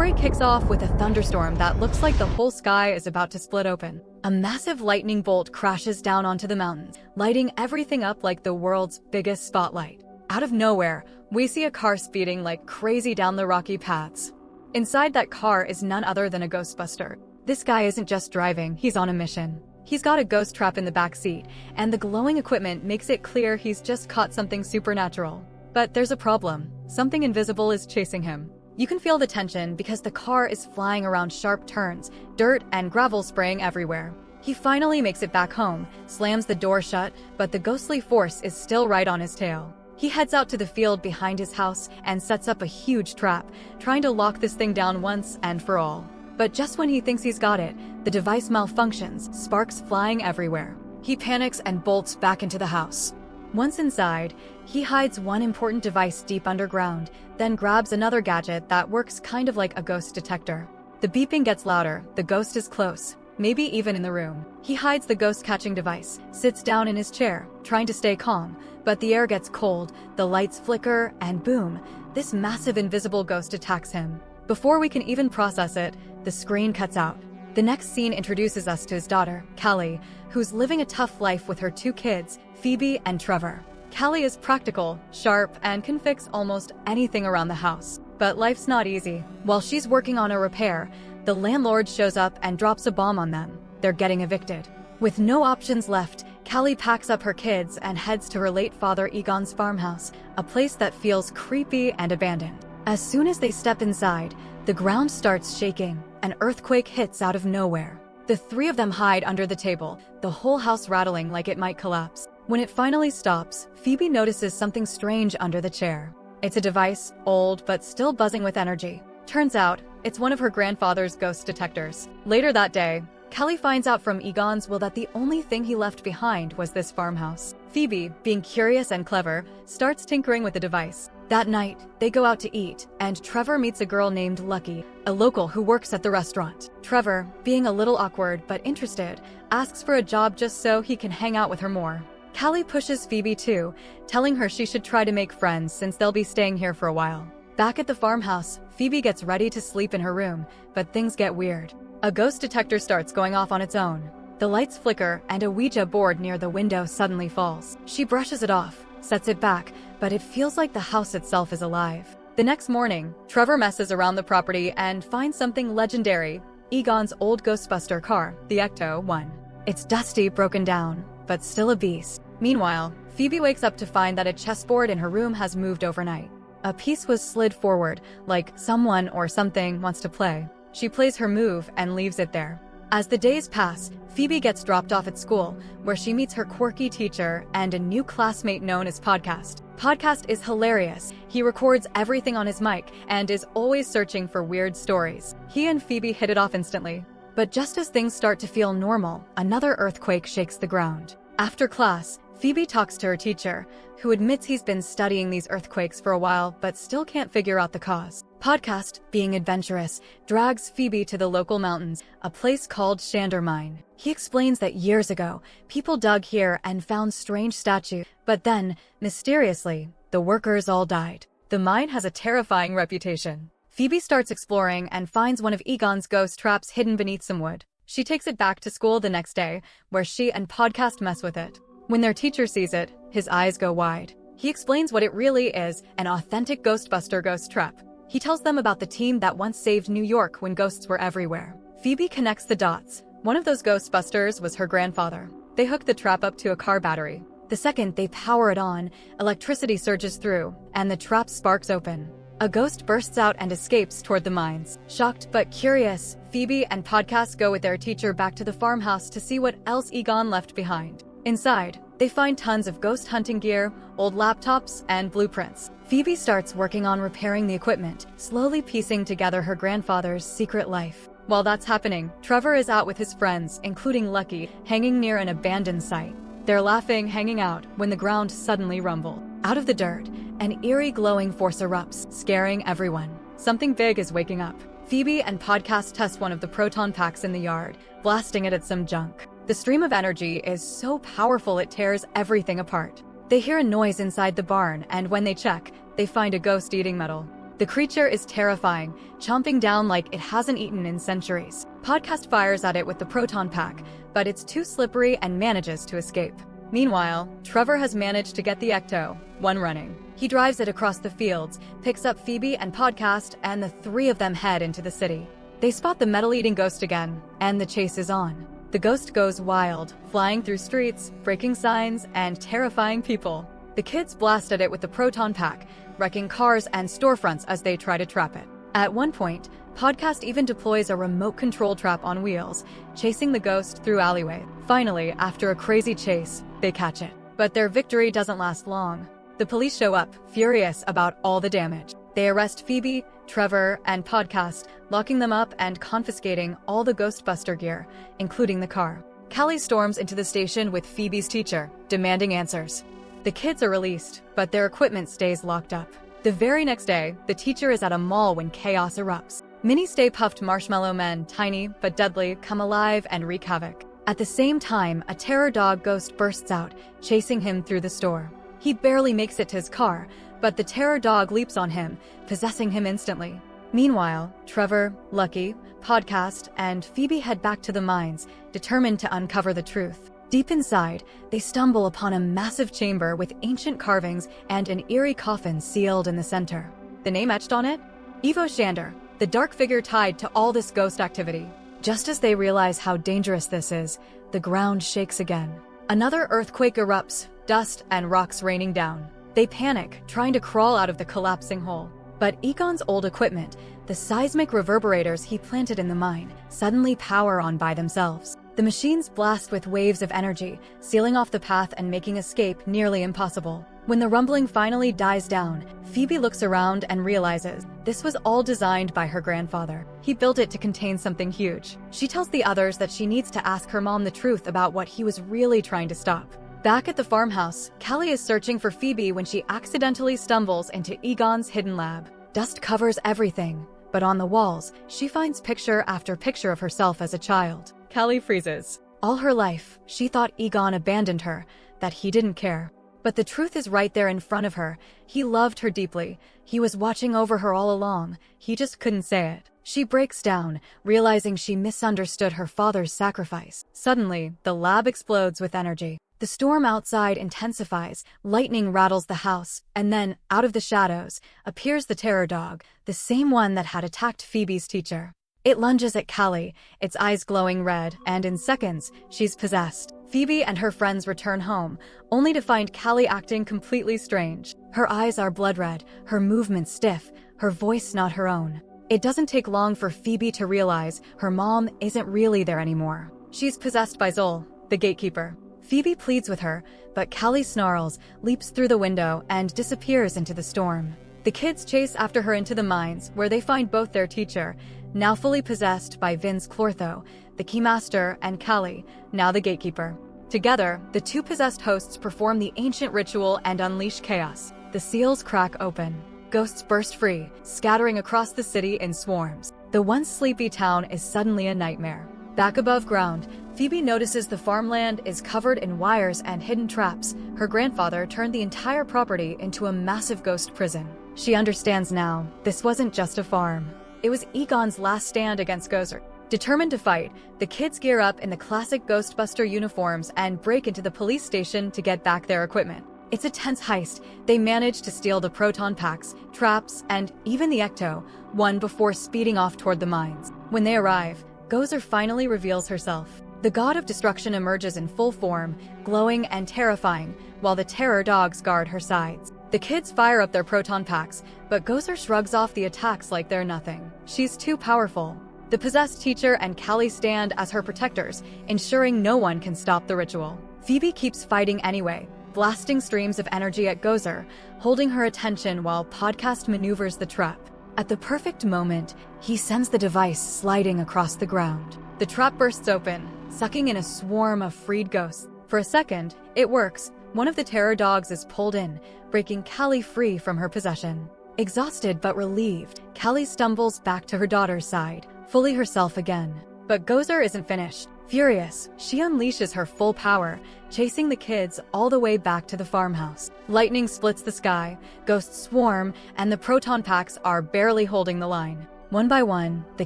story kicks off with a thunderstorm that looks like the whole sky is about to split open. A massive lightning bolt crashes down onto the mountains, lighting everything up like the world's biggest spotlight. Out of nowhere, we see a car speeding like crazy down the rocky paths. Inside that car is none other than a Ghostbuster. This guy isn't just driving, he's on a mission. He's got a ghost trap in the back seat, and the glowing equipment makes it clear he's just caught something supernatural. But there's a problem. Something invisible is chasing him. You can feel the tension because the car is flying around sharp turns, dirt and gravel spraying everywhere. He finally makes it back home, slams the door shut, but the ghostly force is still right on his tail. He heads out to the field behind his house and sets up a huge trap, trying to lock this thing down once and for all. But just when he thinks he's got it, the device malfunctions, sparks flying everywhere. He panics and bolts back into the house. Once inside, he hides one important device deep underground, then grabs another gadget that works kind of like a ghost detector. The beeping gets louder, the ghost is close, maybe even in the room. He hides the ghost-catching device, sits down in his chair, trying to stay calm, but the air gets cold, the lights flicker, and boom, this massive invisible ghost attacks him. Before we can even process it, the screen cuts out. The next scene introduces us to his daughter, Callie, who's living a tough life with her two kids, Phoebe and Trevor. Callie is practical, sharp, and can fix almost anything around the house. But life's not easy. While she's working on a repair, the landlord shows up and drops a bomb on them. They're getting evicted. With no options left, Callie packs up her kids and heads to her late father Egon's farmhouse, a place that feels creepy and abandoned. As soon as they step inside, the ground starts shaking. An earthquake hits out of nowhere. The three of them hide under the table, the whole house rattling like it might collapse. When it finally stops, Phoebe notices something strange under the chair. It's a device, old but still buzzing with energy. Turns out, it's one of her grandfather's ghost detectors. Later that day, Callie finds out from Egon's will that the only thing he left behind was this farmhouse. Phoebe, being curious and clever, starts tinkering with the device. That night, they go out to eat, and Trevor meets a girl named Lucky, a local who works at the restaurant. Trevor, being a little awkward but interested, asks for a job just so he can hang out with her more. Callie pushes Phoebe too, telling her she should try to make friends since they'll be staying here for a while. Back at the farmhouse, Phoebe gets ready to sleep in her room, but things get weird. A ghost detector starts going off on its own. The lights flicker, and a Ouija board near the window suddenly falls. She brushes it off, sets it back, but it feels like the house itself is alive. The next morning, Trevor messes around the property and finds something legendary, Egon's old Ghostbuster car, the Ecto-1. It's dusty, broken down, but still a beast. Meanwhile, Phoebe wakes up to find that a chessboard in her room has moved overnight. A piece was slid forward, like someone or something wants to play. She plays her move and leaves it there. As the days pass, Phoebe gets dropped off at school, where she meets her quirky teacher and a new classmate known as Podcast. Podcast is hilarious. He records everything on his mic and is always searching for weird stories. He and Phoebe hit it off instantly. But just as things start to feel normal, another earthquake shakes the ground. After class, Phoebe talks to her teacher, who admits he's been studying these earthquakes for a while but still can't figure out the cause. Podcast, being adventurous, drags Phoebe to the local mountains, a place called Shander Mine. He explains that years ago, people dug here and found strange statues, but then, mysteriously, the workers all died. The mine has a terrifying reputation. Phoebe starts exploring and finds one of Egon's ghost traps hidden beneath some wood. She takes it back to school the next day, where she and Podcast mess with it. When their teacher sees it, his eyes go wide. He explains what it really is, an authentic Ghostbuster ghost trap. He tells them about the team that once saved New York when ghosts were everywhere. Phoebe connects the dots. One of those Ghostbusters was her grandfather. They hook the trap up to a car battery. The second they power it on, electricity surges through, and the trap sparks open. A ghost bursts out and escapes toward the mines. Shocked but curious, Phoebe and Podcast go with their teacher back to the farmhouse to see what else Egon left behind. Inside, they find tons of ghost hunting gear, old laptops, and blueprints. Phoebe starts working on repairing the equipment, slowly piecing together her grandfather's secret life. While that's happening, Trevor is out with his friends, including Lucky, hanging near an abandoned site. They're laughing, hanging out, when the ground suddenly rumbles. Out of the dirt, an eerie glowing force erupts, scaring everyone. Something big is waking up. Phoebe and Podcast test one of the proton packs in the yard, blasting it at some junk. The stream of energy is so powerful it tears everything apart. They hear a noise inside the barn, and when they check, they find a ghost eating metal. The creature is terrifying, chomping down like it hasn't eaten in centuries. Podcast fires at it with the proton pack, but it's too slippery and manages to escape. Meanwhile, Trevor has managed to get the Ecto, one running. He drives it across the fields, picks up Phoebe and Podcast, and the three of them head into the city. They spot the metal-eating ghost again, and the chase is on. The ghost goes wild, flying through streets, breaking signs, and terrifying people. The kids blast at it with the proton pack, wrecking cars and storefronts as they try to trap it. At one point, Podcast even deploys a remote control trap on wheels, chasing the ghost through alleyways. Finally, after a crazy chase, they catch it. But their victory doesn't last long. The police show up, furious about all the damage. They arrest Phoebe, Trevor, and Podcast, locking them up and confiscating all the Ghostbuster gear, including the car. Callie storms into the station with Phoebe's teacher, demanding answers. The kids are released, but their equipment stays locked up. The very next day, the teacher is at a mall when chaos erupts. Mini Stay Puft Marshmallow Men, tiny but deadly, come alive and wreak havoc. At the same time, a terror dog ghost bursts out, chasing him through the store. He barely makes it to his car, but the terror dog leaps on him, possessing him instantly. Meanwhile, Trevor, Lucky, Podcast, and Phoebe head back to the mines, determined to uncover the truth. Deep inside, they stumble upon a massive chamber with ancient carvings and an eerie coffin sealed in the center. The name etched on it? Evo Shander, the dark figure tied to all this ghost activity. Just as they realize how dangerous this is, the ground shakes again. Another earthquake erupts, dust and rocks raining down. They panic, trying to crawl out of the collapsing hole. But Egon's old equipment, the seismic reverberators he planted in the mine, suddenly power on by themselves. The machines blast with waves of energy, sealing off the path and making escape nearly impossible. When the rumbling finally dies down, Phoebe looks around and realizes this was all designed by her grandfather. He built it to contain something huge. She tells the others that she needs to ask her mom the truth about what he was really trying to stop. Back at the farmhouse, Callie is searching for Phoebe when she accidentally stumbles into Egon's hidden lab. Dust covers everything, but on the walls, she finds picture after picture of herself as a child. Callie freezes. All her life, she thought Egon abandoned her, that he didn't care. But the truth is right there in front of her. He loved her deeply. He was watching over her all along. He just couldn't say it. She breaks down, realizing she misunderstood her father's sacrifice. Suddenly, the lab explodes with energy. The storm outside intensifies, lightning rattles the house, and then, out of the shadows, appears the terror dog, the same one that had attacked Phoebe's teacher. It lunges at Callie, its eyes glowing red, and in seconds, she's possessed. Phoebe and her friends return home, only to find Callie acting completely strange. Her eyes are blood red, her movements stiff, her voice not her own. It doesn't take long for Phoebe to realize her mom isn't really there anymore. She's possessed by Zol, the gatekeeper. Phoebe pleads with her, but Callie snarls, leaps through the window, and disappears into the storm. The kids chase after her into the mines, where they find both their teacher, now fully possessed by Vince Clortho, the Keymaster, and Callie, now the gatekeeper. Together, the two possessed hosts perform the ancient ritual and unleash chaos. The seals crack open. Ghosts burst free, scattering across the city in swarms. The once sleepy town is suddenly a nightmare. Back above ground, Phoebe notices the farmland is covered in wires and hidden traps. Her grandfather turned the entire property into a massive ghost prison. She understands now, this wasn't just a farm. It was Egon's last stand against Gozer. Determined to fight, the kids gear up in the classic Ghostbuster uniforms and break into the police station to get back their equipment. It's a tense heist. They manage to steal the proton packs, traps, and even the Ecto, one before speeding off toward the mines. When they arrive, Gozer finally reveals herself. The god of destruction emerges in full form, glowing and terrifying, while the terror dogs guard her sides. The kids fire up their proton packs, but Gozer shrugs off the attacks like they're nothing. She's too powerful. The possessed teacher and Callie stand as her protectors, ensuring no one can stop the ritual. Phoebe keeps fighting anyway, blasting streams of energy at Gozer, holding her attention while Podcast maneuvers the trap. At the perfect moment, he sends the device sliding across the ground. The trap bursts open, sucking in a swarm of freed ghosts. For a second, it works. One of the terror dogs is pulled in, breaking Callie free from her possession. Exhausted but relieved, Callie stumbles back to her daughter's side, fully herself again. But Gozer isn't finished. Furious, she unleashes her full power, chasing the kids all the way back to the farmhouse. Lightning splits the sky, ghosts swarm, and the proton packs are barely holding the line. One by one, the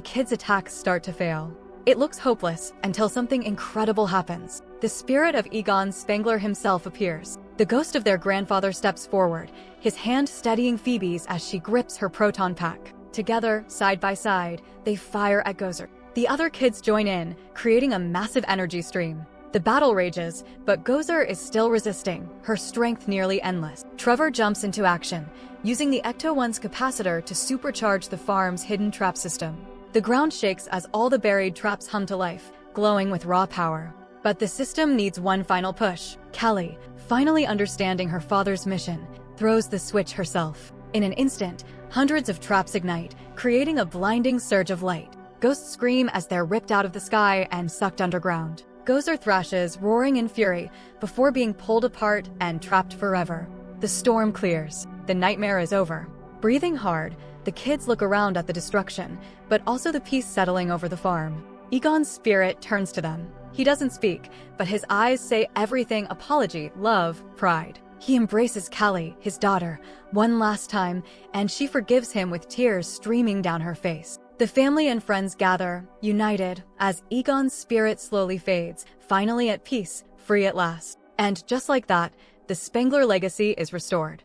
kids' attacks start to fail. It looks hopeless until something incredible happens. The spirit of Egon Spengler himself appears. The ghost of their grandfather steps forward, his hand steadying Phoebe's as she grips her proton pack. Together, side by side, they fire at Gozer. The other kids join in, creating a massive energy stream. The battle rages, but Gozer is still resisting, her strength nearly endless. Trevor jumps into action, using the Ecto-1's capacitor to supercharge the farm's hidden trap system. The ground shakes as all the buried traps hum to life, glowing with raw power. But the system needs one final push. Callie, finally understanding her father's mission, throws the switch herself. In an instant, hundreds of traps ignite, creating a blinding surge of light. Ghosts scream as they're ripped out of the sky and sucked underground. Gozer thrashes, roaring in fury, before being pulled apart and trapped forever. The storm clears. The nightmare is over. Breathing hard, the kids look around at the destruction, but also the peace settling over the farm. Egon's spirit turns to them. He doesn't speak, but his eyes say everything: apology, love, pride. He embraces Callie, his daughter, one last time, and she forgives him with tears streaming down her face. The family and friends gather, united, as Egon's spirit slowly fades, finally at peace, free at last. And just like that, the Spengler legacy is restored.